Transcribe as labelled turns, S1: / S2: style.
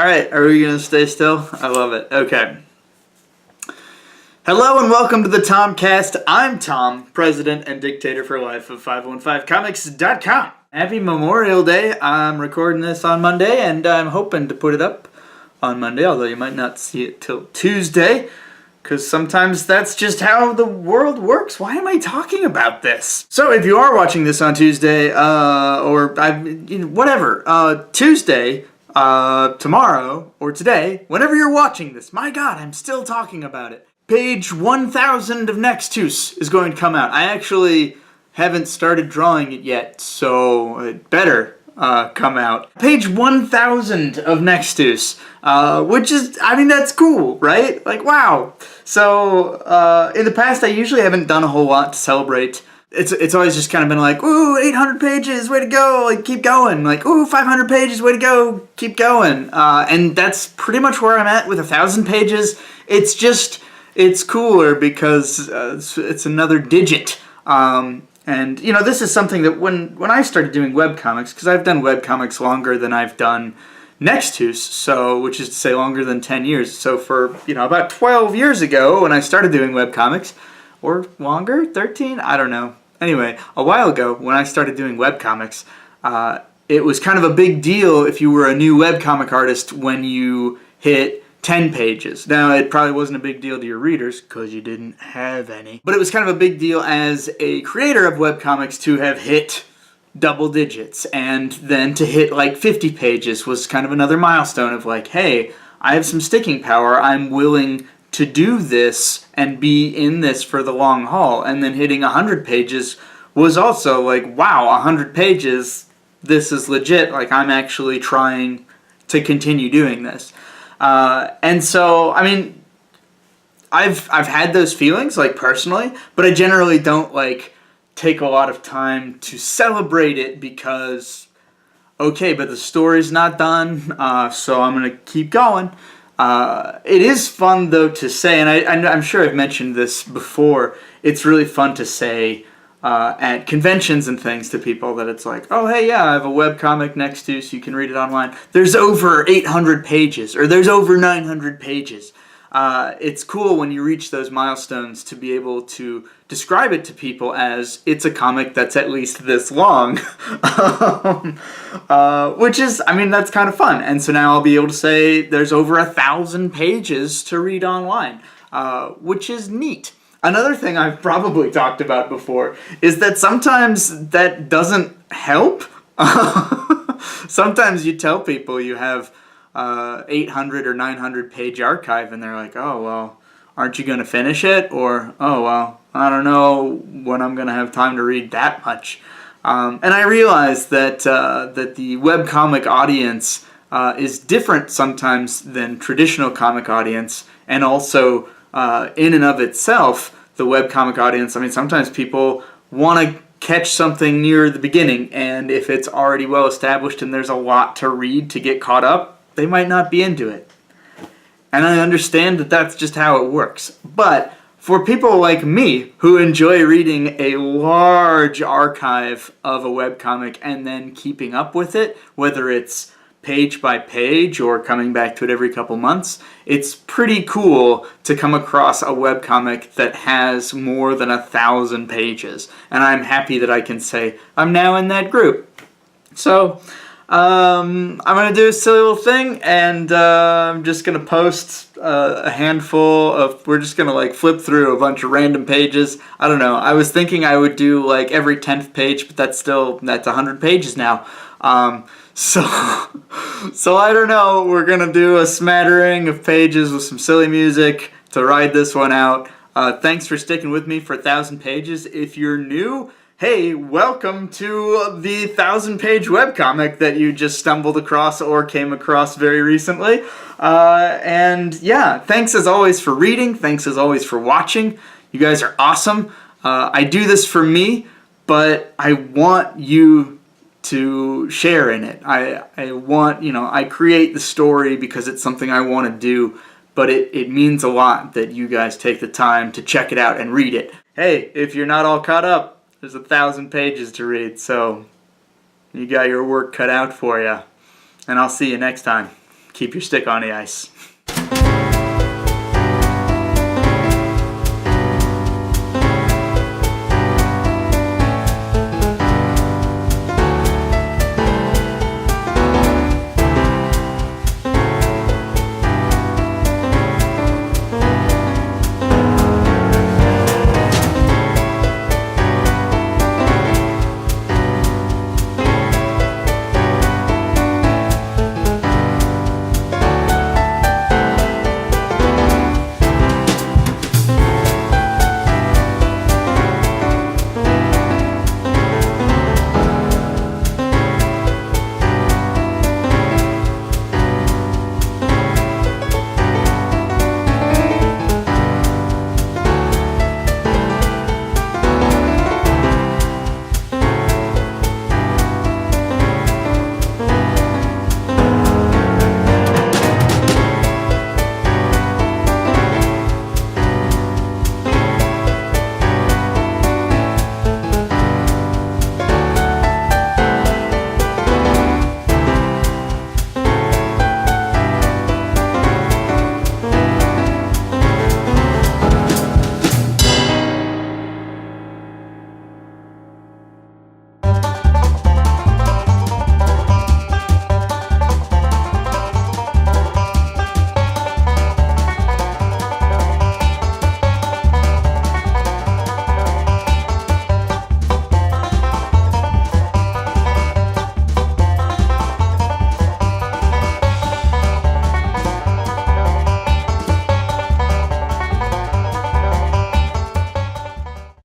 S1: Alright, are we going to stay still? I love it. Okay. Hello and welcome to the Tomcast. I'm Tom, President and Dictator for Life of 515comics.com. Happy Memorial Day. I'm recording this on Monday and I'm hoping to put it up on Monday, although you might not see it till Tuesday, because sometimes that's just how the world works. Why am I talking about this? So if you are watching this on Tuesday, Tuesday, tomorrow, or today, whenever you're watching this, my God, I'm still talking about it. Page 1000 of Nextuus is going to come out. I actually haven't started drawing it yet, so it better come out. Page 1000 of Nextuus, which is, I mean, that's cool, right? Like, wow. So, in the past, I usually haven't done a whole lot to celebrate. It's always just kind of been like, ooh, 800 pages, way to go, like, keep going. Like, ooh, 500 pages, way to go, keep going. And that's pretty much where I'm at with 1,000 pages. It's just, it's cooler because it's another digit. And, you know, this is something that when I started doing webcomics, because I've done webcomics longer than I've done Nextuus, so, which is to say longer than 10 years. So for, you know, about 12 years ago when I started doing webcomics, or longer, 13, I don't know. Anyway, a while ago when I started doing webcomics, it was kind of a big deal if you were a new webcomic artist when you hit 10 pages. Now, it probably wasn't a big deal to your readers because you didn't have any. But it was kind of a big deal as a creator of webcomics to have hit double digits. And then to hit like 50 pages was kind of another milestone of like, hey, I have some sticking power. I'm willing to do this and be in this for the long haul. And then hitting 100 pages was also like, wow, 100 pages, this is legit. Like, I'm actually trying to continue doing this. And so, I mean, I've had those feelings, like, personally, but I generally don't, like, take a lot of time to celebrate it because, okay, but the story's not done, so I'm going to keep going. It is fun, though, to say, and I'm sure I've mentioned this before, it's really fun to say at conventions and things to people that it's like, oh, hey, yeah, I have a webcomic Nextuus, so you can read it online. There's over 800 pages, or there's over 900 pages. It's cool when you reach those milestones to be able to describe it to people as it's a comic that's at least this long. Which is, I mean, that's kind of fun. And so now I'll be able to say there's over 1,000 pages to read online, which is neat. Another thing I've probably talked about before is that sometimes that doesn't help. Sometimes you tell people you have 800 or 900 page archive and they're like, oh, well, aren't you going to finish it? Or, oh, well, I don't know when I'm going to have time to read that much. And I realize that the webcomic audience is different sometimes than traditional comic audience, and also in and of itself, the webcomic audience, I mean, sometimes people want to catch something near the beginning, and if it's already well established and there's a lot to read to get caught up, they might not be into it. And I understand that that's just how it works. But for people like me who enjoy reading a large archive of a webcomic and then keeping up with it, whether it's page by page or coming back to it every couple months, it's pretty cool to come across a webcomic that has more than 1,000 pages. And I'm happy that I can say I'm now in that group. So I'm going to do a silly little thing, and I'm just going to post a handful of, we're just going to like flip through a bunch of random pages. I don't know, I was thinking I would do like every 10th page, but that's 100 pages now. So I don't know, we're going to do a smattering of pages with some silly music to ride this one out. Thanks for sticking with me for 1,000 pages. If you're new, hey, welcome to the 1,000-page webcomic that you just stumbled across or came across very recently. And yeah, thanks as always for reading. Thanks as always for watching. You guys are awesome. I do this for me, but I want you to share in it. I want, you know, I create the story because it's something I want to do, but it means a lot that you guys take the time to check it out and read it. Hey, if you're not all caught up, there's 1,000 pages to read, so you got your work cut out for you. And I'll see you next time. keep your stick on the ice.